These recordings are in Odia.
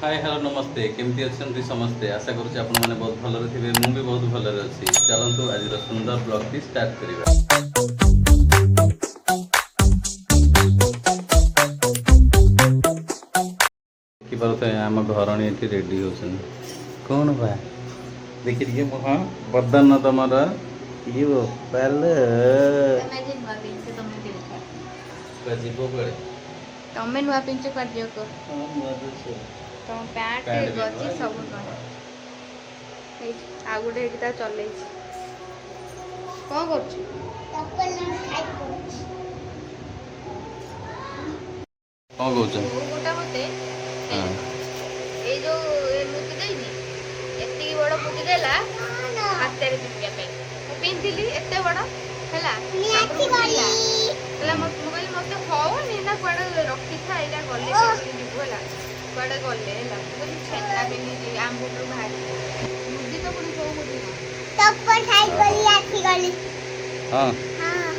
हाय हेलो नमस्ते केमती अच्छे समस्ते आशा करुँच आपण मैंने बहुत भलरे थे मु भी बहुत भलरे अच्छी चलतु आज सुंदर ब्लॉग टी स्टार्ट करवा देखिए आम घर ये रेडी हो कौन बा देखी टे हाँ बदन तुम ये बोपाल जीव कड़े तमें नुआ पिंच कर दियो को तम पैंट गजी सब नुआ आ गुटे एटा चलै कोन करछु कौन कौन गोटा मते ए जो ए मुति देनी एत्ती बड़ मुति देला हाथ रे पिया पे मु पिंथिली एत्ते बड़ हैला नियाची गली हैला मोबाइल मते होनी ना कोडे रखी था एटा गले जीवो हैला कोडे गले हैला तो छेता पिनी आंबुटू बाहर मुदी तो पुनी सो मुदी तब पर खाई गली आठी गली हां हां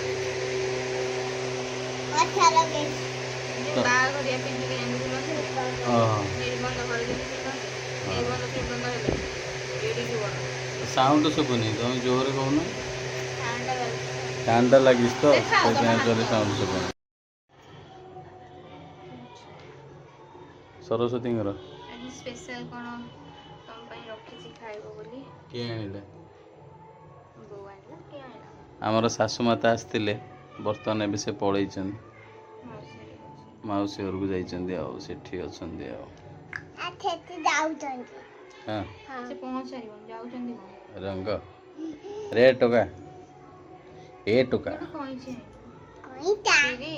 अच्छा लगे बा गरिया पिनी के एंडू न हां निर्बंध कर दे निर्बंध के बंद है रेडी हुआ साउंड सुबुनी तुम जोर कहून ठंडा लगिस तो साउंड सुबुनी सरस्वती आज स्पेशल कोन तुम पई रखी छी खाइबो बोली के आनिले बो आनिला के आनिला हमर सासु माता आस्तिले बर्तन एबे से पळैछन माउसी घर को जाइछन्दी आ सेठी अछन्दी आ आठेती जाउछन्दी हां से पहुंच आइबन जाउछन्दी रंग रे टोका ए टोका कोइ छी कोइटा रे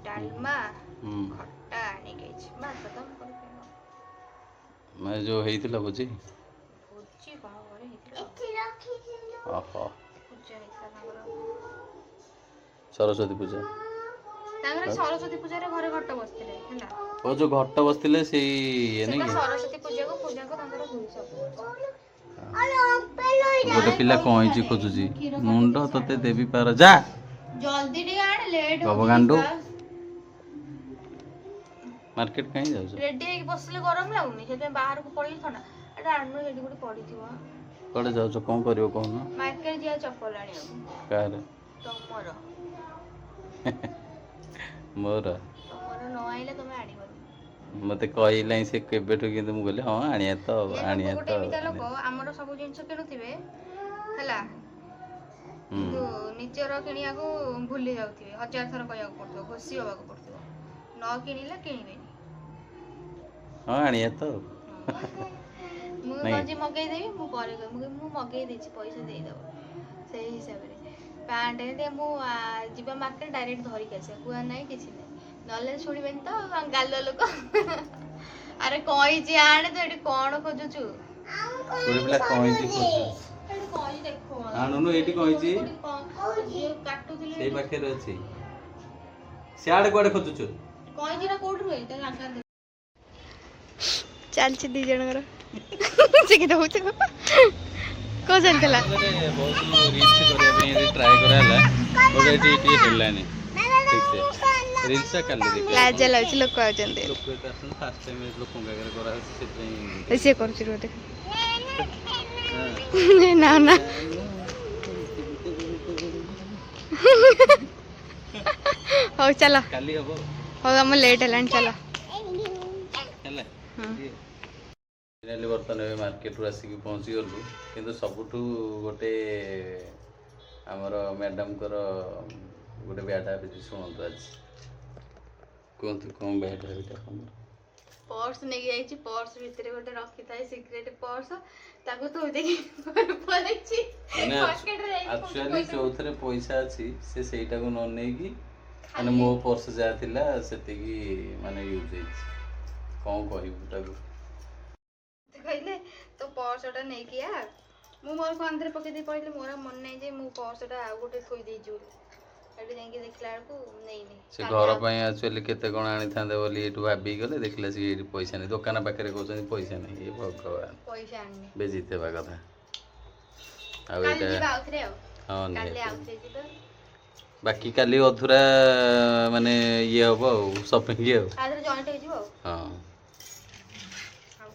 डालमा खट्टा आनी गई छी बात खत्म कर के मैं जो हेइतिला बुझी बुझी कोन करे हेतिला एथि रखी छी ओहो पूजा हेसा नगर सरस्वती पूजा तांगरे सरस्वती पूजा रे घरे घट्ट बसतिले हैला ओ जो घट्ट बसतिले सेई ये नै सरस्वती पूजा को तांगर हुई सब गोटे पिला कहीं खोजुची मुंड तते देवी पार जा जल्दी रे आड़ लेट हो गांडू मार्केट कहीं जाऊ रेडी हे बसले गरम लागुनी से बाहर को पड़ी थना एटा आनु हेडी गुडी पड़ी थिबो कड़े जाऊ कोन करियो कोन मार्केट जिया चप्पल आनी कार तमरो मोर तमरो न आइले तमे आनी बनी मते कहला से केबेठु किंतु मु कहले हां आनिया तो गोटे बिता लोक हमर सब जिंस किनुथिबे हला तो निचर किनिया को भूली जाउथिबे हजार थर कया को पड़तो घोसी होबा को पड़तो न किनिला किनिबेनी हां आनिया तो मु गंजी मगै देबी मु परे मु मगै देछि पैसा देई देबो सेही हिसाब रे पैंट दे मु जिबा मार्केट डायरेक्ट धरि के आसे कुआ नै किछि नै नले सुनिबेन तो गालो लोक अरे कोई जे आने तो एटी कोन खोजु छु कोइ पिला कहीं खोजु एटी कोई देखो आनु नो एटी कहीं छी जे काटु दिले सेई पाखे रे अछि सियाड कोडे खोजु छु कोई जिरा कोड रुए त आकार दे चल छी दी जण कर से के दउ छ को जन कला बहुत रील्स करे पे ट्राई कराला ओडे टी हेडलाइन ठीक से रील्स कर ले देख लाज लाज लोक आ जंदे लोक के आसन फर्स्ट टाइम लोक का करा से पई ऐसे कर छी रोटे ना ना हो चलो काली हबो हो हम लेट हलान चलो हेला फाइनली बर्तन ए मार्केट रो आसी पहुंची गलु किंतु सबठु गोटे हमर मैडम कर गोटे बैड हैबिट सुनतो आज कोंतु कोन बैड हैबिट हमर पर्स नै जाई छी पर्स भीतर गोटे रखी थाए सिक्रेट पर्स ताको तो देखि पड़ै छी मार्केट रे एक्चुअली चौथरे पैसा अछि से सेटा को न नै की माने मो पर्स जा थिला सेति की माने यूज होई कोन कहिबु ताको कहले तो पर्सटा नै किया मु मोर को अंदर पके दे पहिले मोरा मन नै जे मु पर्सटा आ गोटे थोई दे जू एटे जाके देखला को नै नै से घर पई एक्चुअली केते कोन आनी थांदे बोली एटु भाबी गले देखला से एटी पैसा नै दुकान पाखरे कहउछन पैसा नै ए भगवान पैसा आनी बेजिते बा कथा आ काली एटा बाउथरे हां काली नै आउथरे जी तो बाकी काली अधूरा माने ये हबो शॉपिंग ये आधर जॉइंट हो जिवो हां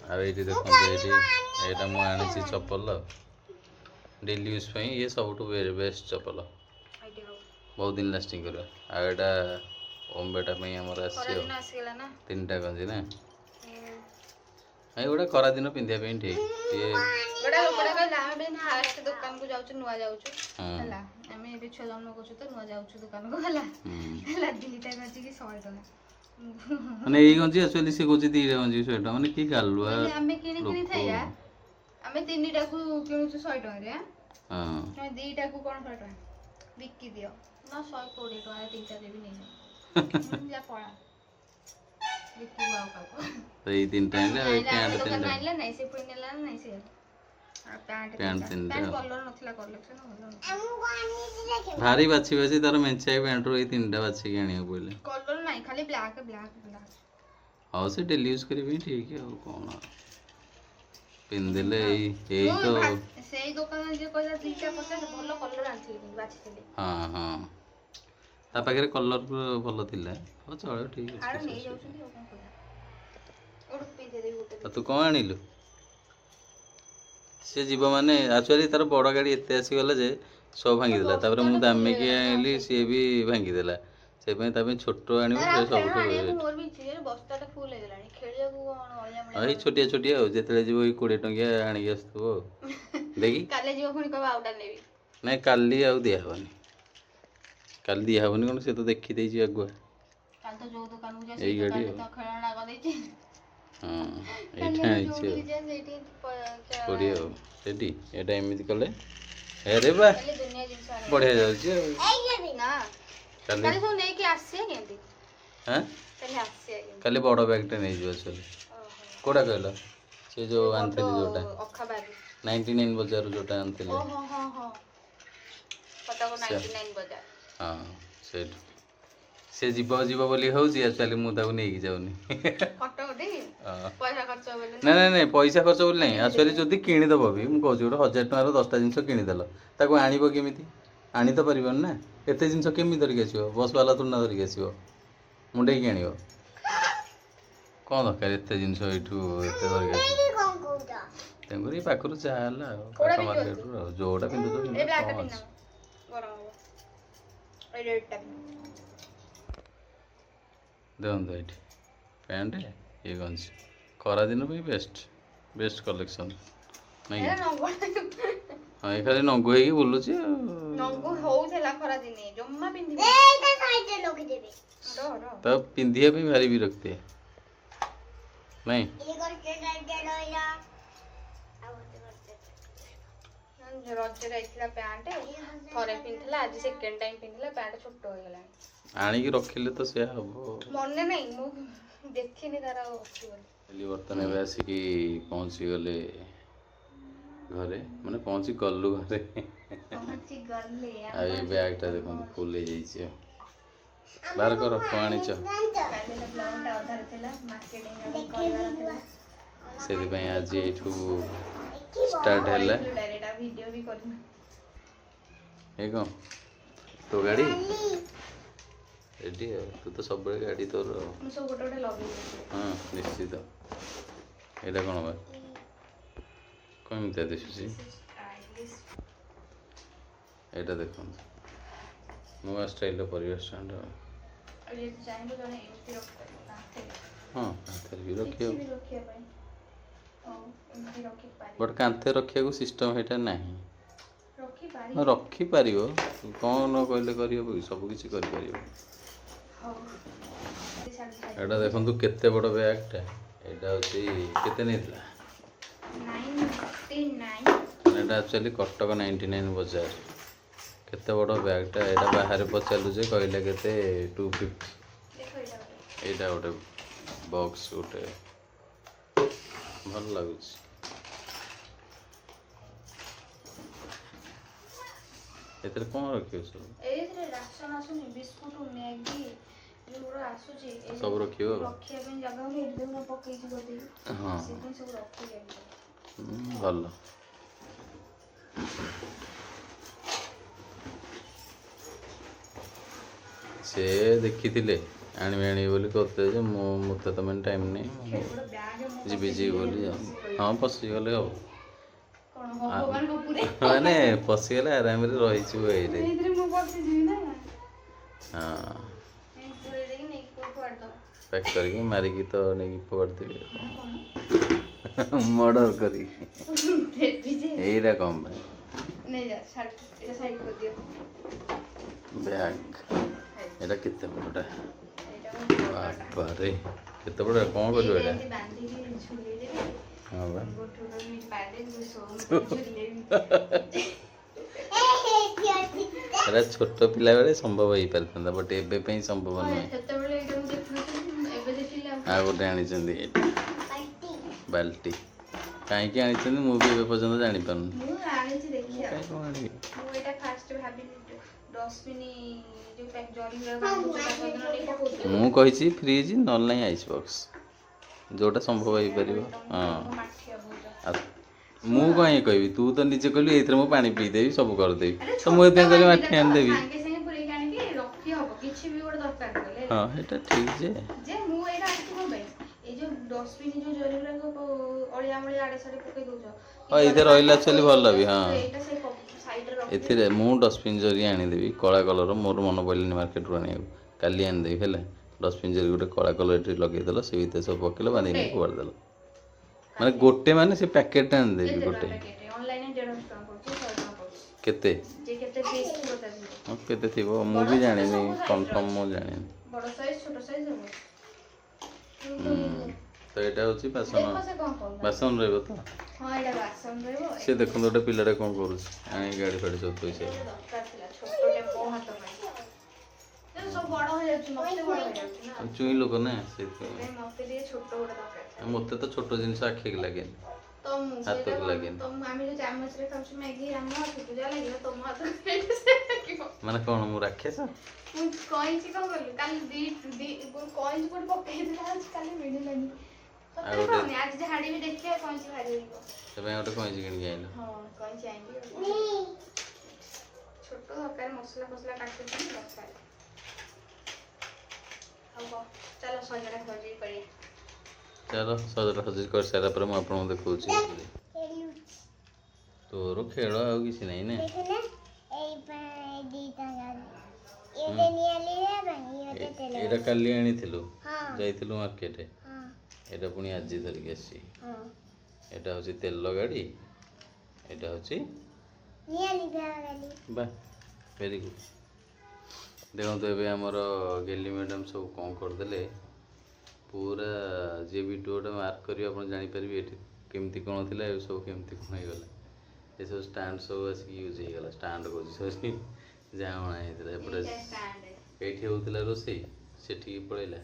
ଆଉ ଏଇଠି ଦେଖନ୍ତୁ ଏଇଠି ଏଇଟା ମୁଁ ଆଣିଛି ଚପଲ ଡେଲି ୟୁଜ୍ ପାଇଁ। ଇଏ ସବୁଠୁ ବେଷ୍ଟ ଚପଲ, ଏଇଠି ହଉ ବହୁତ ଦିନ ଲାଷ୍ଟିଂ କରିବ। ଆଉ ଏଇଟା ଓମ୍ ବେଟା ପାଇଁ ଆମର ଆସିଛି ଆଉ ଖରାଦିନ ଆସିଗଲା ନା। 3ଟା ଗଞ୍ଜି ନା। ଏଇଗୁଡ଼ା ଖରାଦିନ ପିନ୍ଧିବା ପାଇଁ ଠିକ୍। ଇଏ ଗୋଟେ ଲୋକଟା କହିଲା ଆମେ ଫାଷ୍ଟ ଦୋକାନକୁ ଯାଉଛୁ, ନୂଆ ଯାଉଛୁ ହେଲା, ଆମେ ଏବେ ଛୁଆ ଜନ୍ମ କରୁଛୁ ତ ନୂଆ ଯାଉଛୁ ଦୋକାନକୁ ହେଲା, ହେଲା ଦିଟା ଗଞ୍ଜିକି 100 ଟଙ୍କା। ମାନେ ଏଇ ଗଞ୍ଜି ଆକ୍ଚୁଆଲି ସେ କହୁଛି 2ଟା ଗଞ୍ଜି 100 ଟଙ୍କା, ମାନେ କି ଗାଲୁଆ ମାନେ ଆମେ କିଣିକିଣି ଲୋକ। ଥାଇଆ, ଆମେ 3ଟାକୁ କିଣୁଛୁ 100 ଟଙ୍କାରେ, ହଁ ତମେ 2ଟାକୁ କ'ଣ 100 ଟଙ୍କା ବିକି ଦିଅ ନା 120 ଟଙ୍କାରେ 3ଟା ଦେବି ନେଇଯାଅ। ଯା ପଳା ବିକିବୁ ଆଉ କାହାକୁ। ଏଇ 3ଟା ଆଣିଲେ ଆଉ ଏଇ ଆମ ପ୍ୟାଣ୍ଟ ଦୋକାନ 3ଟା। ଆଣିଲେ ନାଇଁ, ସେ ପୁଣି ନେଲା ନା ନାଇଁ ସେ। ଆଉ ପ୍ୟାଣ୍ଟ 3ଟା କଲର ନଥିଲା, କଲେକ୍ସନ ଭଲ ନଥିଲା। ଭାରି ବାଛି ବାଛି ତାର ମେଞ୍ଚାଏ ପ୍ୟାଣ୍ଟରୁ ଏଇ 3ଟା ବାଛିକି ଆଣିବାକୁ ପଡ଼ିଲେ। କଲର ନାହିଁ, ଖାଲି ବ୍ଲାକ୍। ହଉ ସେ ଡେଲି ୟୁଜ୍ କରିବା ପାଇଁ ଠିକ୍ ଆଉ କ'ଣ ପିନ୍ଧିଦେଲେ ଏଇ ତ। ସେଇ ଦୋକାନରେ ଯିଏ କହିଲା 2ଟା 50 ଭଲ କଲର ଆଣିଥିଲି, କିନ୍ତୁ ବାଛିଥିଲି। ହଁ ହଁ ତା ପାଖରେ କଲର ଭଲ ଥିଲା। ହଉ ଚଳିବ ଠିକ୍ ଅଛି। ଆରେ ନେଇଯାଉଛନ୍ତି ଆଉ କ'ଣ କରିବା। ଗୋଟେ ପିନ୍ଧେଇଦେବି ଗୋଟେ। ଆଉ ତୁ କ'ଣ ଆଣିଲୁ? ସେ ଯିବ ମାନେ ଆକ୍ଚୁଆଲି ତାର ବଡ଼ ଗାଡ଼ି ଏତେ ଆସିଗଲା ଯେ ସବୁ ଭାଙ୍ଗିଦେଲା। ତାପରେ ମୁଁ ଦାମିକିଆ ଆଣିଲି, ସିଏ ବି ଭାଙ୍ଗିଦେଲା। ସେଥିପାଇଁ ତା ପାଇଁ ଛୋଟ ଆଣିବୁ, ସେ ସବୁଠୁ ବସ୍ତାଟା ଫୁଲ୍ ହେଇଗଲାଣି, ଖେଳିବାକୁ କ'ଣ ଅଳିଆ ହଁ ଏଇ ଛୋଟିଆ ଛୋଟିଆ ଆଉ ଯେତେବେଳେ ଯିବ ଏଇ 20 ଟଙ୍କିଆ ଆଣିକି ଆସିଥିବ ଆଉ ଦେଖି। କାଲି ଯିବ ପୁଣି କହିବ ଆଉଟା ନେବି। ନାଇଁ କାଲି ଆଉ ଦିଆହେବନି, କାଲି ଦିଆହେବନି କ'ଣ, ସେ ତ ଦେଖିଦେଇଛି ଆଗୁଆ। କାଲି ତ ଯୋଉ ଦୋକାନକୁ ଯା ଏଇ ସେଇ ଗାଡ଼ି ଦୋକାନରେ ଆଉ। ତ ଖେଳଣା କରିଦେଇଛି। ହଁ ଏଇଟା ଆଣିଛି ଆଉ 20 ଆଉ ସେଠି ଏଇଟା ଏମିତି କଲେ ଆରେ ବା ବଢ଼ିଆ ଯାଉଛି ଆଉ। କାଲି ସବୁ ନେଇକି ଆସିବା କେମିତି? ହାଁ କାଲି ବଡ଼ ବ୍ୟାଗ୍ଟା ନେଇଯିବ ଆକ୍ଚୁଆଲି। କେଉଁଟା କହିଲ? ସେ ଯେଉଁ ଆଣିଥିଲି ଯେଉଁଟା 99 ବଜାରରୁ ଯେଉଁଟା ଆଣିଥିଲି। ହଁ ସେଇଠୁ ସେ ଯିବ ବୋଲି ହେଉଛି, ଆକ୍ଚୁଆଲି ମୁଁ ତାକୁ ନେଇକି ଯାଉନି। ନାଇଁ ନାଇଁ ନାଇଁ ପଇସା ଖର୍ଚ୍ଚ ବୋଲି ନାହିଁ। ଆକ୍ଚୁଆଲି ଯଦି କିଣିଦେବ ବି, ମୁଁ କହୁଛି ଗୋଟେ 1000 ଟଙ୍କାର 10ଟା ଜିନିଷ କିଣିଦେଲ, ତାକୁ ଆଣିବ କେମିତି? ଆଣି ତ ପାରିବନି ନା। ଏତେ ଜିନିଷ କେମିତି ଧରିକି ଆସିବ? ବସ୍ ବାଲା ତୁନା ଧରିକି ଆସିବ, ମୁଣ୍ଡେଇକି ଆଣିବ। କ'ଣ ଦରକାର ଏତେ ଜିନିଷ ଏଇଠୁ ଏତେ ଧରିକି ଆସିବ? ତେଣୁକରି ପାଖରୁ ଯାହା ହେଲା ଆଉ ପାଖ ମାର୍କେଟରୁ ଆଉ ଯେଉଁଟା ପିନ୍ଧୁଛ କ'ଣ ଅଛି। ଦେଖନ୍ତୁ ଏଇଠି ପ୍ୟାଣ୍ଟ, ଇଏ ଗଞ୍ଜି ଖରାଦିନ ପାଇଁ ବେଷ୍ଟ କଲେକ୍ସନ୍ ନାଇଁ? ହଁ ଏ ଖାଲି ନଙ୍ଗୁ ହେଇକି ବୁଲୁଛି ଆଉ। ନଙ୍ଗୁ ହଉଥିଲା ଖରାଦିନେ, ଜମା ପିନ୍ଧିବି ତ ପିନ୍ଧିବା ପାଇଁ ଭାରି ବିରକ୍ତି ନାଇଁ? ରଜରେ ଯାଇଥିଲା ପ୍ୟାଣ୍ଟ, ଥରେ ପିନ୍ଧିଥିଲା, ଆଜି ସେକେଣ୍ଡ ଟାଇମ୍ ପିନ୍ଧିଲା, ପ୍ୟାଣ୍ଟ ଛୋଟ ହେଇଗଲାଣି। ଆଣିକି ରଖିଲେ ତ ସେୟା ହବ। ମନେ ନାହିଁ, ମୁଁ ଦେଖିନି ତାର ଆଉ ଅଛି ବୋଲି। ବର୍ତ୍ତମାନ ଏବେ ଆସିକି ପହଞ୍ଚିଗଲେ ଘରେ, ମାନେ ପହଞ୍ଚି ଗଲୁ ଘରେ। ଆଉ ଏ ବ୍ୟାଗ୍ଟା ଦେଖନ୍ତୁ ଫୁଲ୍ ହେଇଯାଇଛି ଆଉ। ବାହାର କର କ'ଣ ଆଣିଛ? ସେଥିପାଇଁ ଆଜି ଏଇଠୁ ଷ୍ଟାର୍ଟ ହେଲା। ଏ କ'ଣ ତୋ ଗାଡ଼ି ରେଡ଼ି ଆଉ, ତୁ ତ ସବୁବେଳେ ଗାଡ଼ି ତୋର ଆଉ। ହଁ ନିଶ୍ଚିତ। ଏଇଟା କ'ଣ ବା କ'ଣ ଏମିତିଆ ଦିଶୁଛି? ଏଇଟା ଦେଖନ୍ତୁ ନୂଆ ଷ୍ଟାଇଲ୍ର ପରିବେଶ ଷ୍ଟାଣ୍ଡ। ହଁ କାନ୍ଥରେ ବି ରଖିବ, ବଟ୍ କାନ୍ଥରେ ରଖିବାକୁ ସିଷ୍ଟମ୍ ସେଇଟା ନାହିଁ। ହଁ ରଖିପାରିବ, କ'ଣ ନ କହିଲେ କରିହେବ କି? ସବୁ କିଛି କରିପାରିବ। ଏଇଟା ଦେଖନ୍ତୁ କେତେ ବଡ଼ ବ୍ୟାଗ୍ଟା। ଏଇଟା ହେଉଛି କେତେ ନେଇଥିଲା? ଏଇଟା ଆକ୍ଚୁଆଲି କଟକ 99 ବଜାର। କେତେ ବଡ଼ ବ୍ୟାଗ୍ଟା। ଏଇଟା ବାହାରେ ପଚାରିଲୁ ଯେ କହିଲେ କେତେ 250। ଏଇଟା ଗୋଟେ ବକ୍ସ ଗୋଟେ ଭଲ ଲାଗୁଛି। ଏଥିରେ କ'ଣ ରଖିବ ସବୁ? ସବୁ ରଖିବ ହଁ ଭଲ। ସେ ଦେଖିଥିଲେ ଆଣିବି ବୋଲି କହୁଥିଲେ ଯେ ମୋତେ ତ ମାନେ ଟାଇମ୍ ନାହିଁ ଯିବି ବୋଲି ହଁ ପଶିଗଲେ ହବ ମାନେ ପଶିଗଲେ ଆରାମରେ ରହିଯିବ ଏଇରେ ହଁ ପ୍ୟାକ୍ କରିକି ମାରିକି ତ ନେଇକି ଫୋପାଡ଼ିଦେବି ମର୍ଡର କରିକି ଏଇଟା କ'ଣ ପାଇଁ ବ୍ୟାଗ୍ ଏଇଟା କେତେ ବଡ଼ଟା ବାବାରେ କେତେ ବଡ଼ କ'ଣ କରିବ ଏଇଟା ହଁ ବା ଏଇଟା ଛୋଟ ପିଲା ବେଳେ ସମ୍ଭବ ହେଇପାରିଥାନ୍ତା ବଟ୍ ଏବେ ପାଇଁ ସମ୍ଭବ ନୁହେଁ ଆଉ ଗୋଟେ ଆଣିଛନ୍ତି ଏଇଟା ବାଲ୍ଟି କାହିଁକି ଆଣିଛନ୍ତି ମୁଁ ବି ଏବେ ପର୍ଯ୍ୟନ୍ତ ଜାଣିପାରୁନି କାହିଁ କ'ଣ ଆଣିବି ମୁଁ କହିଛି ଫ୍ରିଜ୍ ନହେଲେ ନାହିଁ ଆଇସ୍ ବକ୍ସ ଯେଉଁଟା ସମ୍ଭବ ହେଇପାରିବ ହଁ ମୁଁ କ'ଣ ହିଁ କହିବି ତୁ ତ ନିଜେ କହିଲୁ ଏଇଥିରେ ମୁଁ ପାଣି ପିଇଦେବି ସବୁ କରିଦେବି ତ ମୁଁ ଏଥିପାଇଁ କହିଲି ମାଠି ଆଣିଦେବି ହଁ ସେଇଟା ଠିକ୍ ଯେ ହଁ ଏଇଥିରେ ରହିଲା ଆକ୍ଚୁଆଲି ଭଲ ବି ହଁ ଏଥିରେ ମୁଁ ଡଷ୍ଟବିନ୍ ଜରି ଆଣିଦେବି କଳା କଲର୍ ମୋର ମନେ ପଡ଼ିଲାନି ମାର୍କେଟରୁ ଆଣିବାକୁ କାଲି ଆଣିଦେବି ହେଲା ଡଷ୍ଟବିନ୍ ଜରି ଗୋଟେ କଳା କଲର୍ ଏଠି ଲଗେଇଦେଲ ସେ ଭିତରେ ସବୁ ପକେଇଲ ବାନ୍ଧି ନେଇକି ଫୋପାଡ଼ିଦେଲ ମାନେ ଗୋଟେ ମାନେ ସେ ପ୍ୟାକେଟ୍ଟା ଆଣିଦେବି ଗୋଟେ କେତେ ହଁ କେତେ ଥିବ ମୁଁ ବି ଜାଣିନି କନଫର୍ମ ମୁଁ ଜାଣିନି ତ ଏଇଟା ହେଉଛି ବାସନ ବାସନ ରହିବ ତ ସେ ଦେଖନ୍ତୁ ଗୋଟେ ପିଲାଟା କ'ଣ କରୁଛି ଆଣିକି ଗାଡ଼ି ଫାଡ଼ି ସବୁ ପଇସା ଚୁଇଁ ଲୋକ ନା ସେଇଥିପାଇଁ ମୋତେ ତ ଛୋଟ ଜିନିଷ ଆଖିକି ଲାଗେନି ହାତକୁ ଲାଗେନି ମାନେ କ'ଣ ମୁଁ ରାକ୍ଷସ ଆଉ ଗୋଟେ ସେଥିପାଇଁ ଗୋଟେ କଇଁଚି କିଣିକି ଆଣିଲ ଛୋଟ ଦରକାର ମସଲା ଫସଲା କାଟୁଛି ଦରକାର ଚାଲ ସଜଡ଼ା ସଜଡ଼ି କରିବା ଚାଲ ସଜଡ଼ା ସଜଡ଼ି କରିସାରିଲା ପରେ ମୁଁ ଆପଣଙ୍କୁ ଦେଖାଉଛି ତୋର ଖେଳ ଆଉ କିଛି ନାହିଁ ନା ଏଇଟା କାଲି ଆଣିଥିଲୁ ଯାଇଥିଲୁ ମାର୍କେଟ ଏଇଟା ପୁଣି ଆଜି ଧରିକି ଆସିଛି ଏଇଟା ହେଉଛି ତେଲ ଗାଡ଼ି ଏଇଟା ହେଉଛି ବା ଭେରି ଗୁଡ୍ ଦେଖନ୍ତୁ ଏବେ ଆମର ଗେଲି ମ୍ୟାଡ଼ାମ୍ ସବୁ କ'ଣ କରିଦେଲେ ପୁରା ଯିଏ ଭିଡ଼ିଓଟା ମାର୍କ କରିବେ ଆପଣ ଜାଣିପାରିବେ ଏଠି କେମିତି କ'ଣ ଥିଲା ଏବେ ସବୁ କେମିତି କ'ଣ ହେଇଗଲା ଏସବୁ ଷ୍ଟାଣ୍ଡ ସବୁ ଆସିକି ୟୁଜ୍ ହେଇଗଲା ଷ୍ଟାଣ୍ଡ କରୁଛି ସରି ଯାହା ଅଣା ହେଇଥିଲା ଏପଟେ ଏଇଠି ହେଉଥିଲା ରୋଷେଇ ସେଠିକି ପଳେଇଲା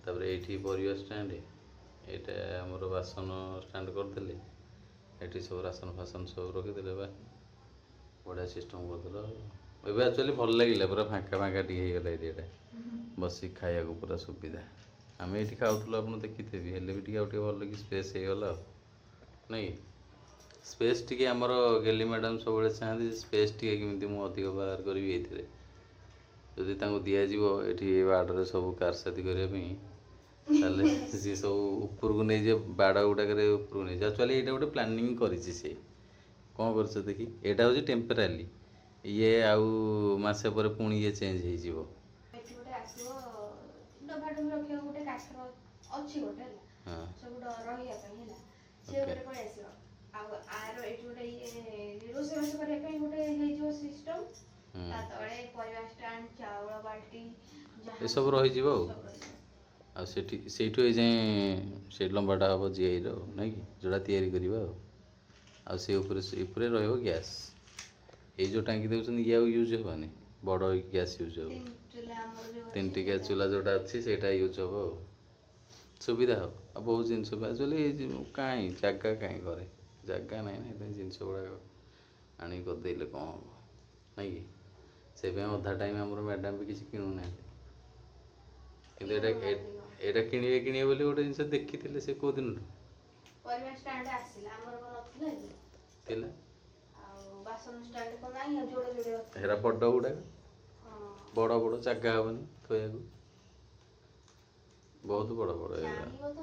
ତାପରେ ଏଇଠି ପରିବା ଷ୍ଟାଣ୍ଡ ଏଇଟା ଆମର ବାସନ ଷ୍ଟାଣ୍ଡ କରିଦେଲେ ଏଠି ସବୁ ରାସନ ଫାସନ ସବୁ ରଖିଦେଲେ ବା ବଢ଼ିଆ ସିଷ୍ଟମ୍ କରିଦେଲ ଏବେ ଆକ୍ଚୁଆଲି ଭଲ ଲାଗିଲା ପୁରା ଫାଙ୍କା ଫାଙ୍କା ଟିକେ ହେଇଗଲା ଏରିଆଟା ବସିକି ଖାଇବାକୁ ପୁରା ସୁବିଧା ଆମେ ଏଇଠି ଖାଉଥିଲୁ ଆପଣ ଦେଖିଥିବେ ହେଲେ ବି ଟିକେ ଆଉ ଟିକେ ଭଲ କି ସ୍ପେସ୍ ହେଇଗଲା ଆଉ ନାଇଁ ସ୍ପେସ୍ ଟିକେ ଆମର ଗେଲି ମ୍ୟାଡ଼ାମ୍ ସବୁବେଳେ ଚାହାନ୍ତି ସ୍ପେସ୍ ଟିକେ କେମିତି ମୁଁ ଅଧିକ ବାହାର କରିବି ଏଇଥିରେ ଯଦି ତାଙ୍କୁ ଦିଆଯିବ ଏଠି ବାଡ଼ରେ ସବୁ କାରସାଦି କରିବା ପାଇଁ ତାହେଲେ ସିଏ ସବୁ ଉପରକୁ ନେଇଯିବ ବାଡ଼ ଗୁଡ଼ାକରେ ଉପରକୁ ନେଇଯିବ ଆକ୍ଚୁଆଲି ଏଇଟା ଗୋଟେ ପ୍ଲାନିଂ କରିଛି ସେ କ'ଣ କରୁଛ ଦେଖି ଏଇଟା ହେଉଛି ଟେମ୍ପରାରୀ ଇଏ ଆଉ ମାସେ ପରେ ପୁଣି ଇଏ ଚେଞ୍ଜ ହେଇଯିବ ଏସବୁ ରହିଯିବ ଆଉ ସେଇଠୁ ଏଇ ଯାଏଁ ସେ ଲମ୍ବାଟା ହେବ ଜିଆଇର ନାଇଁ କି ଯେଉଁଟା ତିଆରି କରିବା ଆଉ ସେ ଉପରେ ରହିବ ଗ୍ୟାସ୍ ଏଇ ଯେଉଁ ଟାଙ୍କି ଦେଉଛନ୍ତି ଇଏ ଆଉ ୟୁଜ୍ ହେବନି ବଡ଼ ଗ୍ୟାସ୍ ୟୁଜ୍ ହେବ 3ଟି ଗ୍ୟାସ୍ ଚୁଲା ଯେଉଁଟା ଅଛି ସେଇଟା ୟୁଜ୍ ହେବ ଆଉ ସୁବିଧା ହେବ ଆଉ ବହୁତ ଜିନିଷ ଆକ୍ଚୁଆଲି କାହିଁ ଜାଗା କାହିଁ ଘରେ ଜାଗା ନାହିଁ ନା ଏଥିପାଇଁ ଜିନିଷ ଗୁଡ଼ାକ ଆଣିକି କରିଦେଇଲେ କ'ଣ ହେବ ନାଇଁ କି ସେଇପାଇଁ ଅଧା ଟାଇମ୍ ଆମର ମ୍ୟାଡ଼ାମ୍ ବି କିଛି କିଣୁନାହାନ୍ତି କିନ୍ତୁ ଏଇଟା କିଣିବେ ବୋଲି ଗୋଟେ ଜିନିଷ ଦେଖିଥିଲେ ସେ କେଉଁ ଦିନଠୁ ଥିଲା ହେରା ବଡ଼ ଗୁଡ଼ାକ ବଡ଼ ଜାଗା ହେବନି ଥୋଇବାକୁ ବହୁତ ବଡ଼ ବଡ଼ ଏରିଆ ଜାଣିବ ତ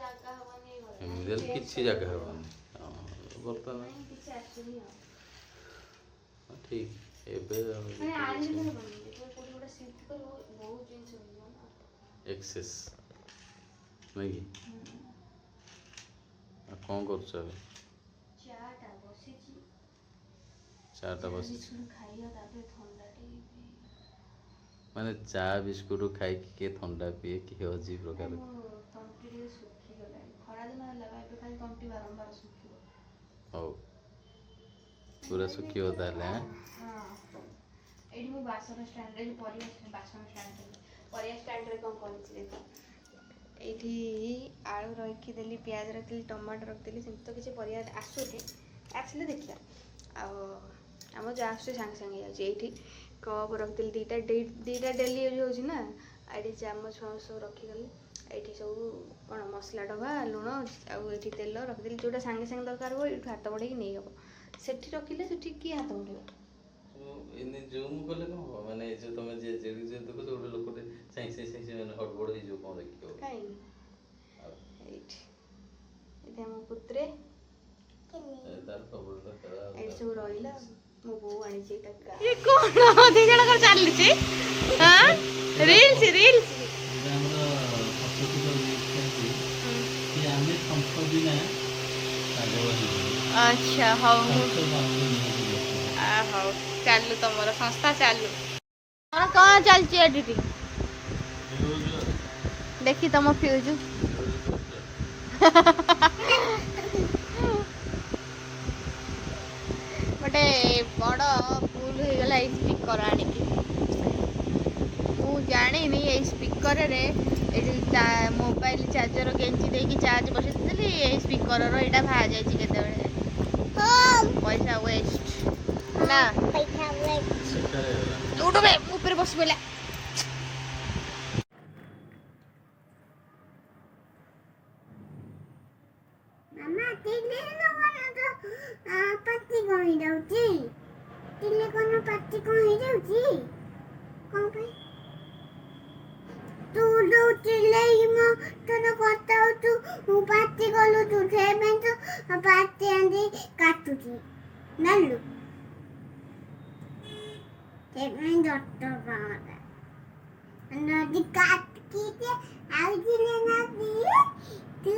ଜାଗା ହବନି ଏଇ ଘରେ। ଏମିତି ହେଲେ କିଛି ଜାଗା ହେବନି। ବର୍ତ୍ତମାନ ନାଇଁ, କିଛି ଆସୁନି ଆଉ। ଠିକ୍ ଏବେ ମାନେ ଆଣିଲେ ହବନି, ଯେତେବେଳେ କୋଉଠି ଗୋଟେ ଶିଫ୍ଟ କରିବ ବହୁତ ଜିନିଷ ହେଇଯିବ ନା। ଏକ୍ସେସ୍ ନାଇଁ କି? ଆଉ କ'ଣ କରୁଛ ଏବେ? ଚାଟା ବସିଛି। ଚାଟା ବସିଛି ବିସ୍କୁଟ ଖାଇବା, ତାପରେ ଥଣ୍ଡା ଟିକେ ପିଇବା। ମାନେ ଚା ବିସ୍କୁଟ ଖାଇକି କିଏ ଥଣ୍ଡା ପିଏ, କିଏ ଅଜୀବ ପ୍ରକାର। ମୋ ତଣ୍ଟି ଟିକେ ଶୁଖିଗଲାଣି, ଖରାଦିନ ହେଲା ବା, ଏବେ ଖାଲି ତଣ୍ଟି ବାରମ୍ବାର ଶୁଖିବ। ହଉ ପୁରା ଶୁଖିବ ତାହେଲେ। ହଁ, ଏଇଠି ମୁଁ ବାସନ ଷ୍ଟାଣ୍ଡରେ ପରିବା ବାସନ ଷ୍ଟାଣ୍ଡ ପରିବା ଷ୍ଟାଣ୍ଡରେ କ'ଣ କରିଛି ଦେଖ। ଏଇଠି ଆଳୁ ରଖିଦେଲି, ପିଆଜ ରଖିଦେଲି, ଟମାଟୋ ରଖିଦେଲି। ସେମିତି ତ କିଛି ପରିବା ଆସୁନି, ଆସିଲେ ଦେଖିବା। ଆଉ ଆମର ଯାହା ଆସୁଛି ସାଙ୍ଗେ ସାଙ୍ଗେ ହେଇଯାଉଛି। ଏଇଠି କପ୍ ରଖିଦେଲି ଦୁଇଟା ଡେଲି ୟୁଜ୍ ହେଉଛି ନା। ଏଇଠି ଚାମଚ ଫାମଚ ସବୁ ରଖିଗଲି। ଏଇଠି ସବୁ କ'ଣ ମସଲା ଡବା, ଲୁଣ, ଆଉ ଏଇଠି ତେଲ ରଖିଦେଲି। ଯେଉଁଟା ସାଙ୍ଗେ ସାଙ୍ଗେ ଦରକାର ହେବ ଏଇଠୁ ହାତ ବଢ଼େଇକି ନେଇହେବ। ସେଠି ରଖିଲେ ସେଠି କିଏ ହାତ ବଢ଼େଇବ? ଏମିତି ଜୁମ୍ କଲେ କ'ଣ ହବ? ମାନେ ଏ ଯେଉଁ ତମେ ଯେ ଦେଖୁଛ ଗୋଟେ ଲୋକଟେ ସାଙ୍ଗେ ସାଙ୍ଗେ ମାନେ ହଡ଼ବଡ଼ ହେଇଯିବ, କ'ଣ ଦେଖିବ? କାହିଁକି ଏଇଠି ଏଇଠି ଆମ ପୁତ୍ରେ ତାର ସବୁବେଳେ ଦରକାର। ଏଇଠି ସବୁ ରହିଲା। ମୋ ବୋଉ ଆଣିଛି ଏଇଟା। ଇଏ କ'ଣ ଦି ଜଣଙ୍କର ଚାଲିଛି? ହଁ, ରିଲ୍ସ ରିଲ୍ସ। ଆମର ଆମେ ସମ୍ପଦିନା ଆଚ୍ଛା, ହଉ ହଉ, ଚାଲୁ ତମର ସଂସ୍ଥା ଚାଲୁ। ତମର କ'ଣ ଚାଲିଛି ଏଠି? ଦେଖି ତମ ଫ୍ୟୁଜ୍। ଗୋଟେ ବଡ଼ ଭୁଲ ହେଇଗଲା ଏଇ ସ୍ପିକର ଆଣିକି। ମୁଁ ଜାଣିନି ଏଇ ସ୍ପିକରରେ ଏଇ ମୋବାଇଲ ଚାର୍ଜର ଗେଞ୍ଜି ଦେଇକି ଚାର୍ଜ ବସେଇଥିଲି। ଏଇ ସ୍ପିକରର ଏଇଟା ବାହାରି ଯାଇଛି କେତେବେଳେ। ପଇସା ୱେଷ୍ଟ ନା। ଉଠବେ ଉପରେ ବସି ପଡ଼ିଲା। ପାଟି କ'ଣ ହେଇଯାଉଛି? ତିଲେ କ'ଣ ପାଟି କ'ଣ ହେଇଯାଉଛି? କ'ଣ ପାଇଁ ତୁ ଯୋଉ ଚିଲେଇକି ମୋ ତୋର କଥା ହଉଛୁ, ମୁଁ ପାଟି କରୁଛୁ, ସେଇ ପାଇଁ ତ ପାଟି ଆଣି କାଟୁଛି ଜାଣିଲୁ। ସେଇପାଇଁ ଡକ୍ଟର ପାଖରେ ନଦୀ କାଟିକି ଆଉଥିଲେ ନଦୀ। ତୁ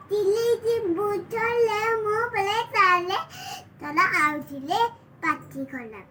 ଚିଲେଇକି ବୁଝଲେ ମୋ ବେଳେ ତାହେଲେ ତୋର ଆଉଥିଲେ ପାଟି କଲା।